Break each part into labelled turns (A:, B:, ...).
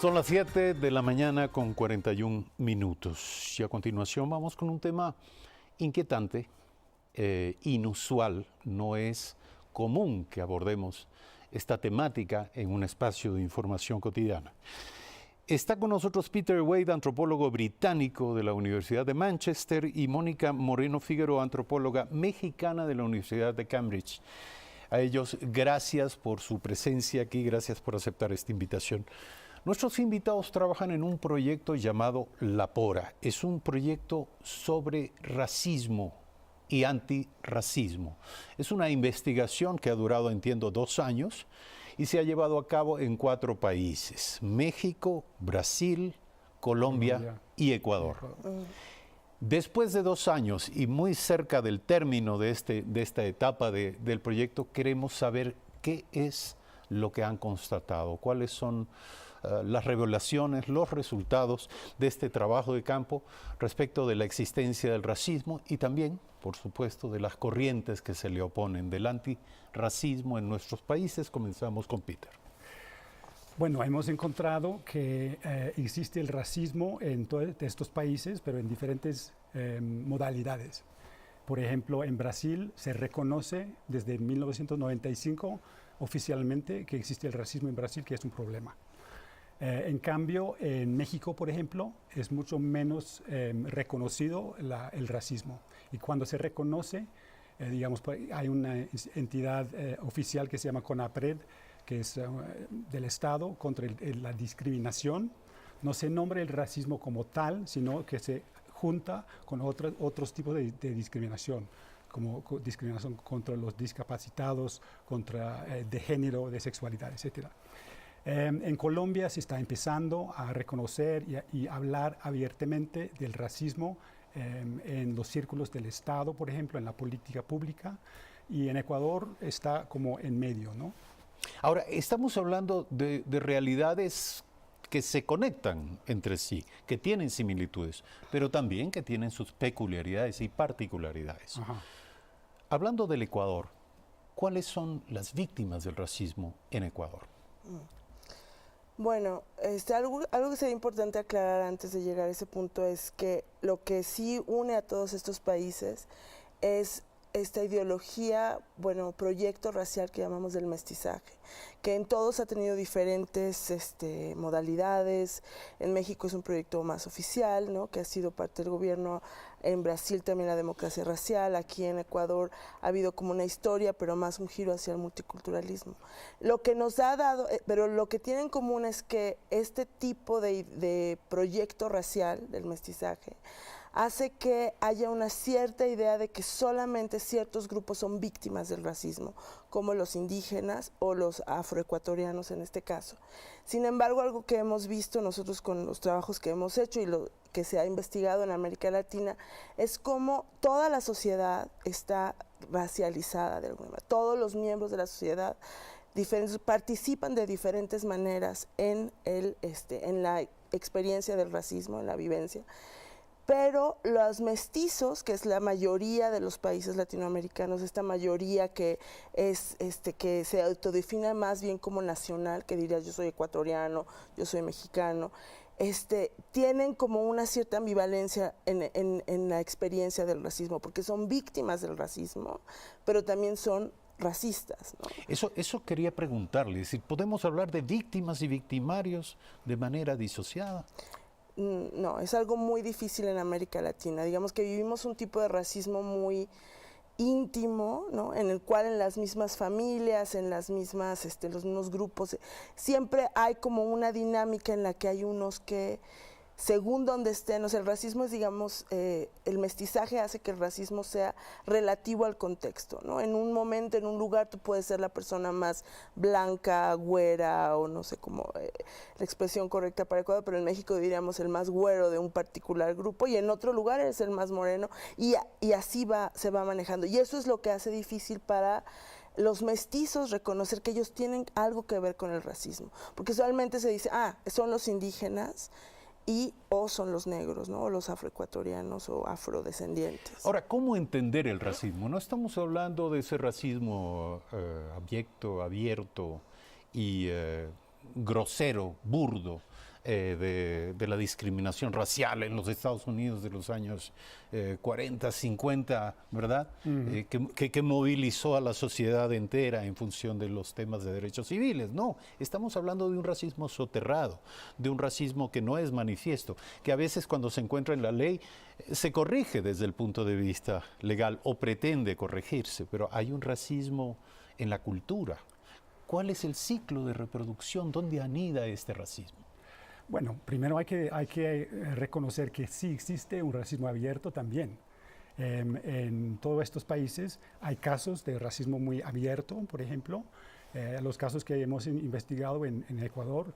A: Son las 7 de la mañana con 41 minutos y a continuación vamos con un tema inquietante, inusual. No es común que abordemos esta temática en un espacio de información cotidiana. Está con nosotros Peter Wade, antropólogo británico de la Universidad de Manchester, y Mónica Moreno Figueroa, antropóloga mexicana de la Universidad de Cambridge. A ellos, gracias por su presencia aquí, gracias por aceptar esta invitación. Nuestros invitados trabajan en un proyecto llamado La Pora. Es un proyecto sobre racismo y antirracismo. Es una investigación que ha durado, entiendo, 2 años y se ha llevado a cabo en 4 países: México, Brasil, Colombia y Ecuador. Después de 2 años y muy cerca del término de esta etapa del proyecto, queremos saber qué es lo que han constatado, cuáles son las revelaciones, los resultados de este trabajo de campo respecto de la existencia del racismo y también, por supuesto, de las corrientes que se le oponen del antirracismo en nuestros países. Comenzamos con Peter.
B: Bueno, hemos encontrado que existe el racismo en todos estos países, pero en diferentes modalidades. Por ejemplo, en Brasil se reconoce desde 1995 oficialmente que existe el racismo en Brasil, que es un problema. En cambio, en México, por ejemplo, es mucho menos reconocido el racismo. Y cuando se reconoce, digamos, hay una entidad oficial que se llama CONAPRED, que es del Estado contra la discriminación. No se nombra el racismo como tal, sino que se junta con otros tipos de discriminación, como discriminación contra los discapacitados, contra de género, de sexualidad, etc. En Colombia se está empezando a reconocer y hablar abiertamente del racismo en los círculos del Estado, por ejemplo, en la política pública, y en Ecuador está como en medio, ¿no?
A: Ahora, estamos hablando de realidades que se conectan entre sí, que tienen similitudes, pero también que tienen sus peculiaridades y particularidades. Ajá. Hablando del Ecuador, ¿cuáles son las víctimas del racismo en Ecuador?
C: Bueno, algo que sería importante aclarar antes de llegar a ese punto es que lo que sí une a todos estos países es esta ideología, bueno, proyecto racial que llamamos del mestizaje, que en todos ha tenido diferentes modalidades. En México es un proyecto más oficial, ¿no?, que ha sido parte del gobierno. En Brasil también la democracia racial. Aquí en Ecuador ha habido como una historia, pero más un giro hacia el multiculturalismo. Lo que nos ha dado, pero lo que tiene en común es que este tipo de proyecto racial del mestizaje hace que haya una cierta idea de que solamente ciertos grupos son víctimas del racismo, como los indígenas o los afroecuatorianos en este caso. Sin embargo, algo que hemos visto nosotros con los trabajos que hemos hecho y lo que se ha investigado en América Latina es cómo toda la sociedad está racializada de alguna manera. Todos los miembros de la sociedad participan de diferentes maneras en la experiencia del racismo, en la vivencia. Pero los mestizos, que es la mayoría de los países latinoamericanos, esta mayoría que es que se autodefine más bien como nacional, que diría yo soy ecuatoriano, yo soy mexicano, tienen como una cierta ambivalencia en la experiencia del racismo, porque son víctimas del racismo, pero también son racistas, ¿no?
A: Eso quería preguntarle, es decir, ¿podemos hablar de víctimas y victimarios de manera disociada?
C: No, es algo muy difícil en América Latina. Digamos que vivimos un tipo de racismo muy íntimo, ¿no?, en el cual en las mismas familias, en las mismas, los mismos grupos, siempre hay como una dinámica en la que hay unos que, según donde estén, o sea, el racismo es, digamos, el mestizaje hace que el racismo sea relativo al contexto, ¿no? En un momento, en un lugar, tú puedes ser la persona más blanca, güera, o no sé cómo la expresión correcta para Ecuador, pero en México diríamos el más güero de un particular grupo, y en otro lugar eres el más moreno, y así se va manejando. Y eso es lo que hace difícil para los mestizos reconocer que ellos tienen algo que ver con el racismo, porque usualmente se dice, son los indígenas, o son los negros, ¿no?, o los afroecuatorianos o afrodescendientes.
A: Ahora, ¿cómo entender el racismo? No estamos hablando de ese racismo abierto y grosero, burdo, de la discriminación racial en los Estados Unidos de los años 40, 50, ¿verdad? Que movilizó a la sociedad entera en función de los temas de derechos civiles. No, estamos hablando de un racismo soterrado, de un racismo que no es manifiesto, que a veces cuando se encuentra en la ley se corrige desde el punto de vista legal o pretende corregirse, pero hay un racismo en la cultura. ¿Cuál es el ciclo de reproducción? ¿Dónde anida este racismo?
B: Bueno, primero hay que reconocer que sí existe un racismo abierto también. En todos estos países hay casos de racismo muy abierto, por ejemplo. Los casos que hemos investigado en Ecuador,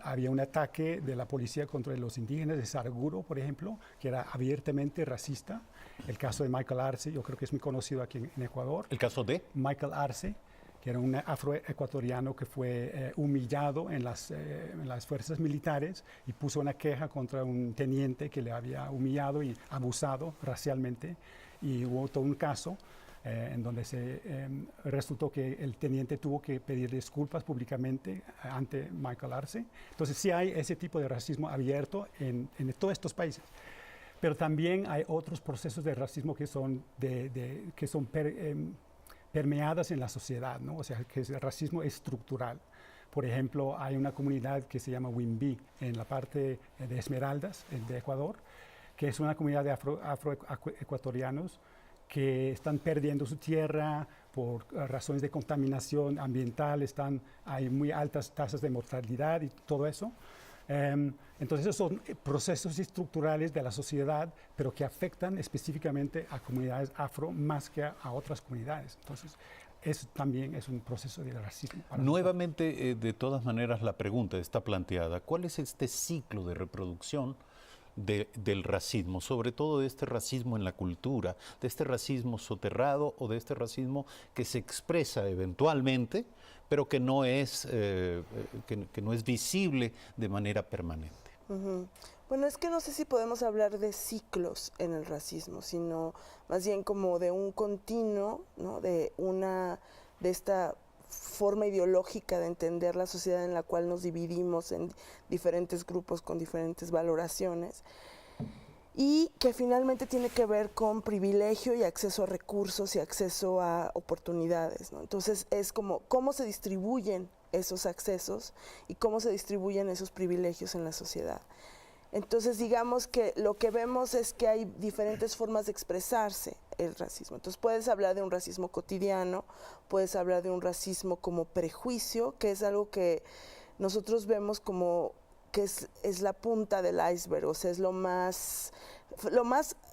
B: había un ataque de la policía contra los indígenas de Saraguro, por ejemplo, que era abiertamente racista. El caso de Michael Arce, yo creo que es muy conocido aquí en Ecuador.
A: ¿El caso de?
B: Michael Arce, que era un afroecuatoriano que fue humillado en las fuerzas militares y puso una queja contra un teniente que le había humillado y abusado racialmente. Y hubo todo un caso en donde resultó que el teniente tuvo que pedir disculpas públicamente ante Michael Arce. Entonces sí hay ese tipo de racismo abierto en todos estos países. Pero también hay otros procesos de racismo que son permeadas en la sociedad, ¿no? O sea, que el racismo estructural. Por ejemplo, hay una comunidad que se llama Wimbí en la parte de Esmeraldas, de Ecuador, que es una comunidad de afroecuatorianos que están perdiendo su tierra por razones de contaminación ambiental, hay muy altas tasas de mortalidad y todo eso. Entonces, esos son procesos estructurales de la sociedad, pero que afectan específicamente a comunidades afro más que a otras comunidades. Entonces, eso también es un proceso de racismo.
A: Nuevamente, de todas maneras, la pregunta está planteada. ¿Cuál es este ciclo de reproducción del racismo? Sobre todo de este racismo en la cultura, de este racismo soterrado o de este racismo que se expresa eventualmente, pero que no es visible de manera permanente.
C: Bueno, es que no sé si podemos hablar de ciclos en el racismo, sino más bien como de un continuo, ¿no? de esta forma ideológica de entender la sociedad en la cual nos dividimos en diferentes grupos con diferentes valoraciones, y que finalmente tiene que ver con privilegio y acceso a recursos y acceso a oportunidades, ¿no? Entonces es como cómo se distribuyen esos accesos y cómo se distribuyen esos privilegios en la sociedad. Entonces digamos que lo que vemos es que hay diferentes formas de expresarse el racismo. Entonces puedes hablar de un racismo cotidiano, puedes hablar de un racismo como prejuicio, que es algo que nosotros vemos como que es la punta del iceberg, o sea, es lo más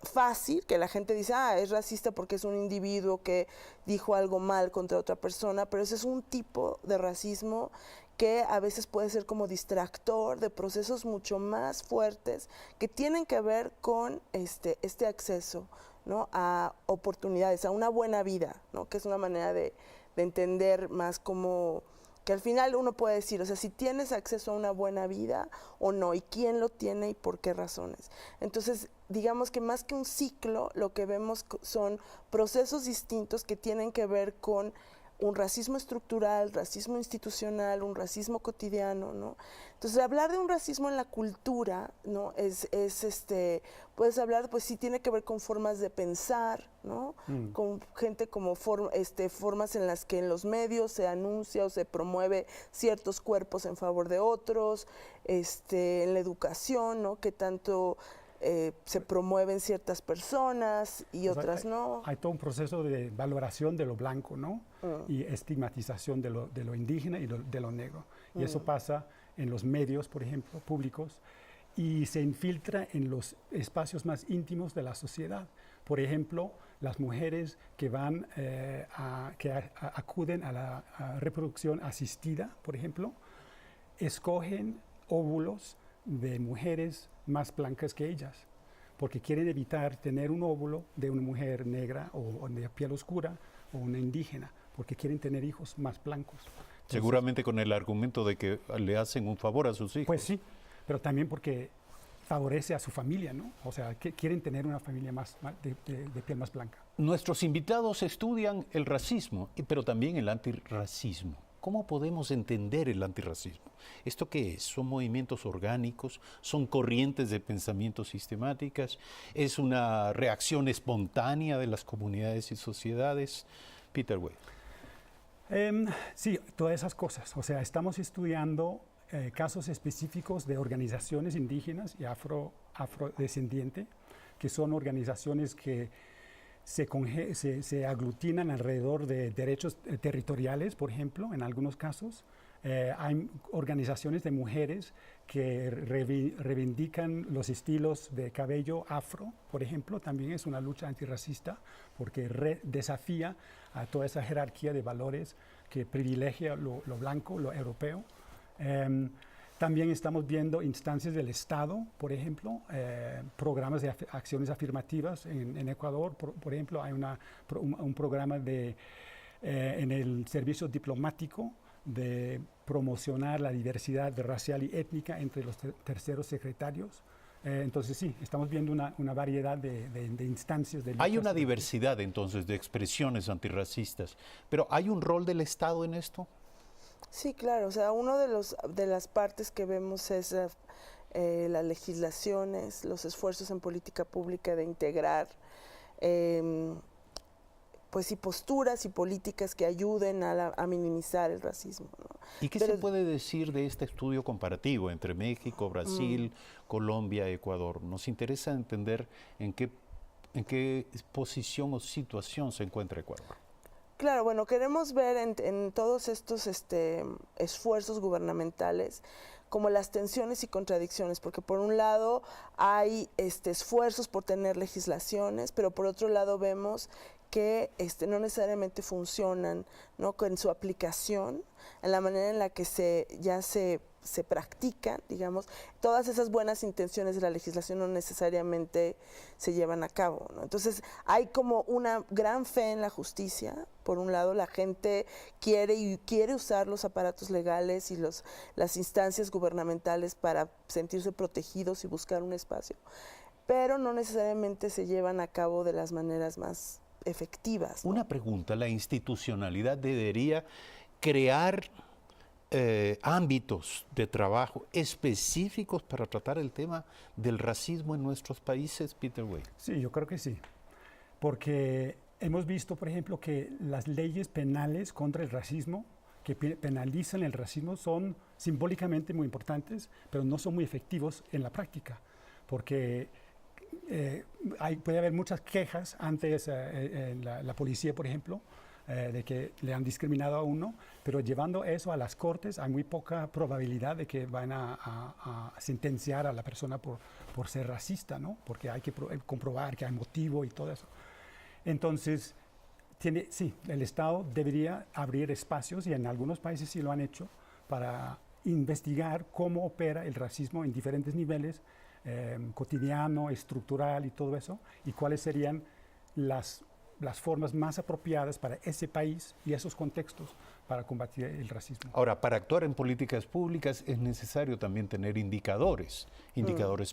C: fácil, que la gente dice, es racista porque es un individuo que dijo algo mal contra otra persona, pero ese es un tipo de racismo que a veces puede ser como distractor de procesos mucho más fuertes que tienen que ver con este acceso, ¿no? a oportunidades, a una buena vida, ¿no? Que es una manera de entender más como que al final uno puede decir, o sea, si tienes acceso a una buena vida o no, y quién lo tiene y por qué razones. Entonces, digamos que más que un ciclo, lo que vemos son procesos distintos que tienen que ver con un racismo estructural, racismo institucional, un racismo cotidiano, ¿no? Entonces, hablar de un racismo en la cultura, ¿no? Puedes hablar, pues sí tiene que ver con formas de pensar, ¿no? Con gente como formas en las que en los medios se anuncia o se promueve ciertos cuerpos en favor de otros, en la educación, ¿no? Que tanto se promueven ciertas personas y otras no.
B: Hay todo un proceso de valoración de lo blanco, ¿no? Y estigmatización de lo indígena y de lo negro. Y eso pasa en los medios, por ejemplo, públicos, y se infiltra en los espacios más íntimos de la sociedad. Por ejemplo, las mujeres que acuden a la reproducción asistida, por ejemplo, escogen óvulos de mujeres más blancas que ellas, porque quieren evitar tener un óvulo de una mujer negra o de piel oscura o una indígena, porque quieren tener hijos más blancos. Entonces,
A: seguramente con el argumento de que le hacen un favor a sus hijos.
B: Pues sí, pero también porque favorece a su familia, ¿no? O sea, que quieren tener una familia de piel más blanca.
A: Nuestros invitados estudian el racismo, pero también el antirracismo. ¿Cómo podemos entender el antirracismo? ¿Esto qué es? ¿Son movimientos orgánicos? ¿Son corrientes de pensamiento sistemáticas? ¿Es una reacción espontánea de las comunidades y sociedades? Peter Way.
B: Sí, todas esas cosas. O sea, estamos estudiando casos específicos de organizaciones indígenas y afrodescendientes, que son organizaciones que se aglutinan alrededor de derechos territoriales, por ejemplo, en algunos casos. Hay organizaciones de mujeres que reivindican los estilos de cabello afro, por ejemplo. También es una lucha antirracista porque desafía a toda esa jerarquía de valores que privilegia lo blanco, lo europeo. También estamos viendo instancias del Estado, por ejemplo, programas de acciones afirmativas en Ecuador. Por ejemplo, hay un programa en el servicio diplomático de promocionar la diversidad racial y étnica entre los terceros secretarios. Entonces sí, estamos viendo una variedad de instancias.
A: Hay una diversidad entonces de expresiones antirracistas, pero ¿hay un rol del Estado en esto?
C: Sí, claro. O sea, uno de las partes que vemos es las legislaciones, los esfuerzos en política pública de integrar pues y posturas y políticas que ayuden a minimizar el racismo, ¿no?
A: ¿Y qué se puede decir de este estudio comparativo entre México, Brasil, Colombia, Ecuador? Nos interesa entender en qué posición o situación se encuentra Ecuador.
C: Claro, bueno, queremos ver en todos estos esfuerzos gubernamentales como las tensiones y contradicciones, porque por un lado hay esfuerzos por tener legislaciones, pero por otro lado vemos que no necesariamente funcionan, ¿no?, en su aplicación, en la manera en la que se practican, digamos. Todas esas buenas intenciones de la legislación no necesariamente se llevan a cabo, ¿no? Entonces hay como una gran fe en la justicia. Por un lado, la gente quiere usar los aparatos legales y las instancias gubernamentales para sentirse protegidos y buscar un espacio, pero no necesariamente se llevan a cabo de las maneras más efectivas, ¿no?
A: Una pregunta, ¿la institucionalidad debería crear ámbitos de trabajo específicos para tratar el tema del racismo en nuestros países, Peter Way?
B: Sí, yo creo que sí, porque hemos visto, por ejemplo, que las leyes penales contra el racismo, que penalizan el racismo, son simbólicamente muy importantes, pero no son muy efectivos en la práctica, porque puede haber muchas quejas ante la policía, por ejemplo, de que le han discriminado a uno, pero llevando eso a las cortes hay muy poca probabilidad de que van a sentenciar a la persona por ser racista, ¿no? Porque hay que comprobar que hay motivo y todo eso. Entonces, sí, el Estado debería abrir espacios, y en algunos países sí lo han hecho, para investigar cómo opera el racismo en diferentes niveles, cotidiano, estructural y todo eso, y cuáles serían las formas más apropiadas para ese país y esos contextos para combatir el racismo.
A: Ahora, para actuar en políticas públicas es necesario también tener indicadores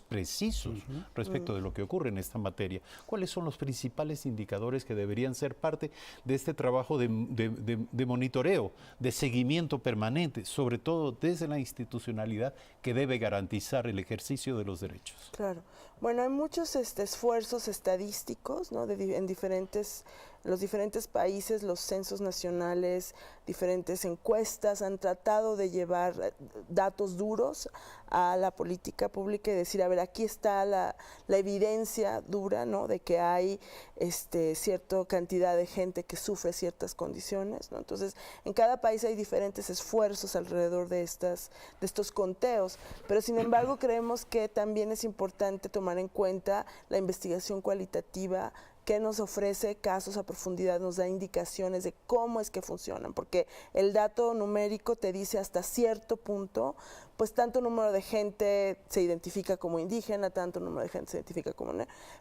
A: precisos respecto de lo que ocurre en esta materia. ¿Cuáles son los principales indicadores que deberían ser parte de este trabajo de monitoreo, de seguimiento permanente, sobre todo desde la institucionalidad que debe garantizar el ejercicio de los derechos?
C: Claro. Bueno, hay muchos esfuerzos estadísticos, ¿no?, en los diferentes países, los censos nacionales, diferentes encuestas han tratado de llevar datos duros a la política pública y decir, a ver, aquí está la evidencia dura, ¿no?, de que hay cierta cantidad de gente que sufre ciertas condiciones, ¿no? Entonces, en cada país hay diferentes esfuerzos alrededor de estos conteos, pero sin embargo creemos que también es importante tomar en cuenta la investigación cualitativa que nos ofrece casos a profundidad, nos da indicaciones de cómo es que funcionan, porque el dato numérico te dice hasta cierto punto, pues tanto número de gente se identifica como indígena, tanto número de gente se identifica como...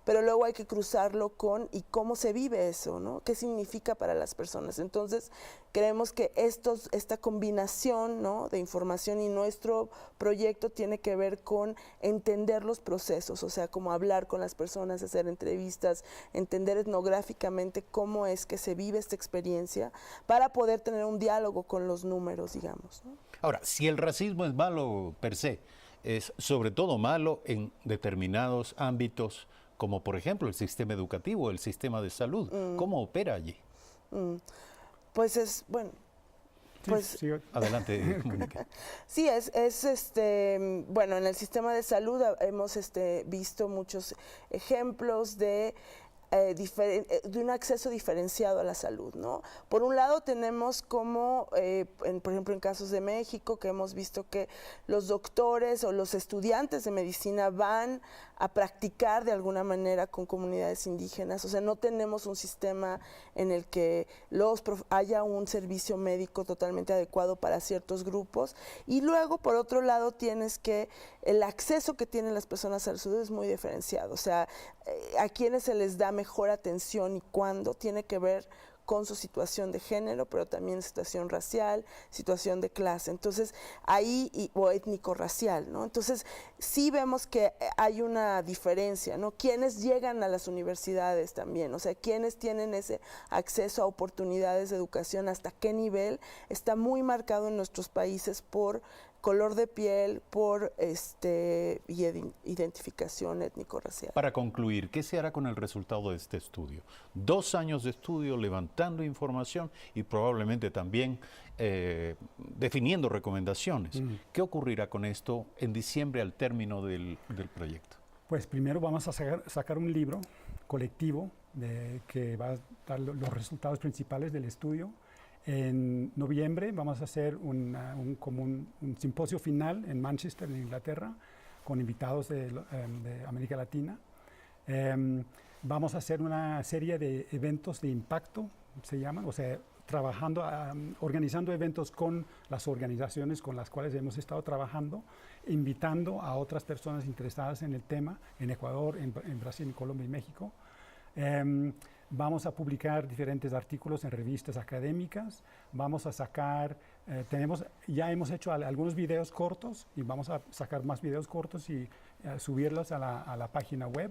C: Pero luego hay que cruzarlo con y cómo se vive eso, ¿no? ¿Qué significa para las personas? Entonces, creemos que esta combinación, ¿no?, de información, y nuestro proyecto tiene que ver con entender los procesos, o sea, como hablar con las personas, hacer entrevistas, entender etnográficamente cómo es que se vive esta experiencia para poder tener un diálogo con los números, digamos, ¿no?
A: Ahora, si el racismo es malo per se, es sobre todo malo en determinados ámbitos, como por ejemplo el sistema educativo, el sistema de salud. ¿Cómo opera allí?
C: Pues es, bueno, pues
B: Sí,
A: adelante, Mónica.
C: sí, bueno, en el sistema de salud hemos visto muchos ejemplos de un acceso diferenciado a la salud, ¿no? Por un lado tenemos como, por ejemplo, en casos de México, que hemos visto que los doctores o los estudiantes de medicina van a practicar de alguna manera con comunidades indígenas. O sea, no tenemos un sistema en el que haya un servicio médico totalmente adecuado para ciertos grupos. Y luego, por otro lado, tienes que el acceso que tienen las personas a la salud es muy diferenciado. O sea, a quienes se les da mejor atención y cuándo tiene que ver con su situación de género, pero también situación racial, situación de clase. Entonces, o étnico-racial, ¿no? Entonces, sí vemos que hay una diferencia, ¿no? Quienes llegan a las universidades también, o sea, quienes tienen ese acceso a oportunidades de educación, hasta qué nivel, está muy marcado en nuestros países por color de piel, por identificación étnico-racial.
A: Para concluir, ¿qué se hará con el resultado de este estudio? 2 años de estudio levantando información y probablemente también definiendo recomendaciones. ¿Qué ocurrirá con esto en diciembre al término del proyecto?
B: Pues primero vamos a sacar un libro colectivo que va a dar los resultados principales del estudio. En noviembre vamos a hacer un simposio final en Manchester, en Inglaterra, con invitados de América Latina. Vamos a hacer una serie de eventos de impacto, se llaman, o sea, organizando eventos con las organizaciones con las cuales hemos estado trabajando, invitando a otras personas interesadas en el tema, en Ecuador, en Brasil, en Colombia y México. Vamos a publicar diferentes artículos en revistas académicas, vamos a sacar, ya hemos hecho algunos videos cortos y vamos a sacar más videos cortos y subirlos a la página web.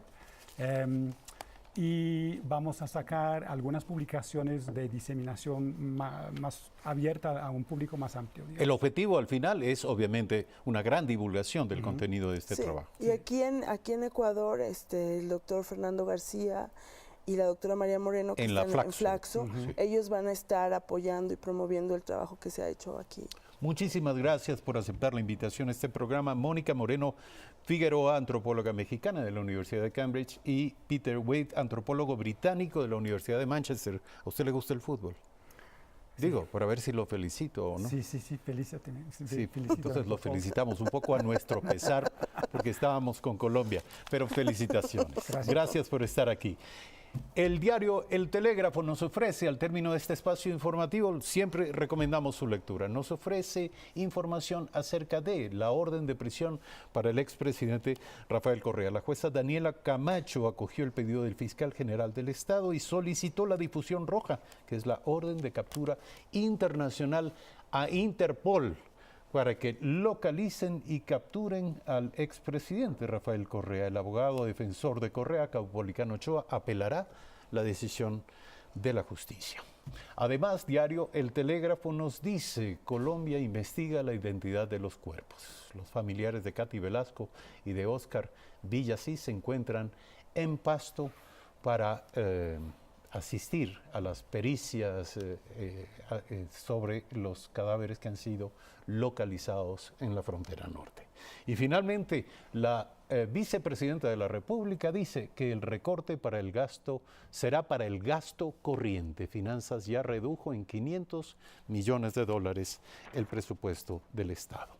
B: Y vamos a sacar algunas publicaciones de diseminación más abierta a un público más amplio, digamos.
A: El objetivo al final es obviamente una gran divulgación del contenido de este trabajo.
C: Y aquí en Ecuador, el doctor Fernando García y la doctora María Moreno, que están en Flaxo, ellos van a estar apoyando y promoviendo el trabajo que se ha hecho aquí.
A: Muchísimas gracias por aceptar la invitación a este programa. Mónica Moreno Figueroa, antropóloga mexicana de la Universidad de Cambridge, y Peter Wade, antropólogo británico de la Universidad de Manchester. ¿A usted le gusta el fútbol? Digo, para ver si lo felicito o no.
B: Sí, felicítame.
A: Sí, entonces lo felicitamos un poco a nuestro pesar, porque estábamos con Colombia. Pero felicitaciones. Gracias por estar aquí. El diario El Telégrafo nos ofrece, al término de este espacio informativo, siempre recomendamos su lectura, nos ofrece información acerca de la orden de prisión para el expresidente Rafael Correa. La jueza Daniela Camacho acogió el pedido del fiscal general del Estado y solicitó la difusión roja, que es la orden de captura internacional, a Interpol, para que localicen y capturen al expresidente Rafael Correa. El abogado defensor de Correa, Caupolicán Ochoa, apelará la decisión de la justicia. Además, diario El Telégrafo nos dice: Colombia investiga la identidad de los cuerpos. Los familiares de Katy Velasco y de Oscar Villasís se encuentran en Pasto para asistir a las pericias sobre los cadáveres que han sido localizados en la frontera norte. Y finalmente, la vicepresidenta de la República dice que el recorte para el gasto será para el gasto corriente. Finanzas ya redujo en $500 millones el presupuesto del Estado.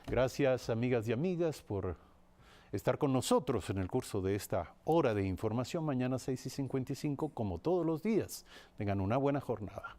A: Gracias, amigas y amigas, por estar con nosotros en el curso de esta hora de información. Mañana 6:55, como todos los días. Tengan una buena jornada.